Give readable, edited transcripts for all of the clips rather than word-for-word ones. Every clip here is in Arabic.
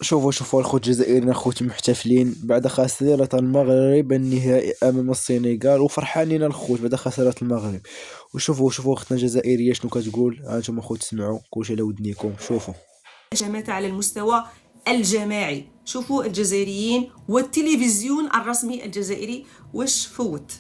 شوفوا الخوت الجزائريين اخوتي محتفلين بعد خسارة المغرب النهائي امام السنغال، وفرحانين الخوت بعد خسارة المغرب. وشوفوا اختنا الجزائرية شنو كتقول، هانتوما خوت تسمعوا كلشي على ودنيكم. شوفوا شماتة على المستوى الجماعي. شوفوا الجزائريين والتلفزيون الرسمي الجزائري واش فوت.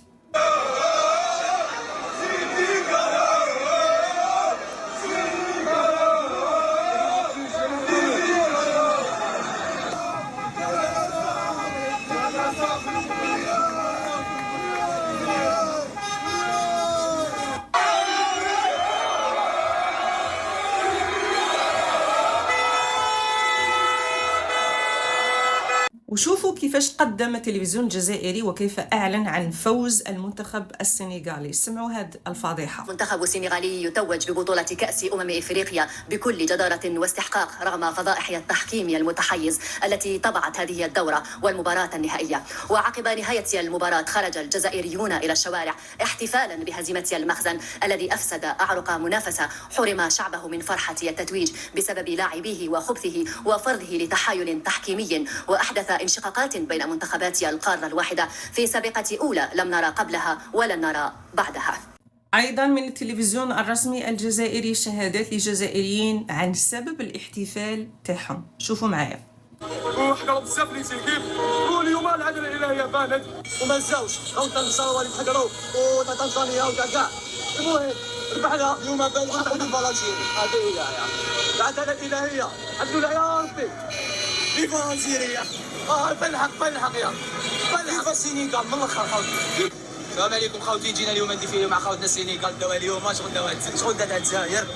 وشوفوا كيفاش قدم التلفزيون الجزائري وكيف أعلن عن فوز المنتخب السنغالي. سمعوا هذه الفضيحة. المنتخب السنغالي يتوج ببطولة كأس إفريقيا بكل جدارة واستحقاق رغم فضائح التحكيم المتحيز التي طبعت هذه الدورة والمباراة النهائية. وعقب نهاية المباراة خرج الجزائريون إلى الشوارع احتفالا بهزيمة المخزن الذي أفسد أعرق منافسة حرم شعبه من فرحة التتويج بسبب لاعبيه وخبثه وفرضه لتحايل تحكيمي وأحدث انشقاقات بين منتخبات القارة الواحدة في سابقة أولى لم نرى قبلها ولن نرى بعدها. أيضا من التلفزيون الرسمي الجزائري شهادات لجزائريين عن سبب الاحتفال تاعهم. شوفوا معايا. وحنا بزاف اللي تيجيب واليوم العدل الالهيه بانت وما نساوش غلطه النصارى اللي تحضروا وتنزانيا وكاع. المهم ربحنا اليوم بان ناخذ البلاتيني. هذه هي العداله الالهيه. الحمد لله يا ربي. فيفا الجزائريه. فلحق يا فيفا السنغال من الاخر خوتي. السلام عليكم خوتي. جينا اليوم نديفيو مع خوتنا السنغال. داو اليوم شغل دات الجزائر.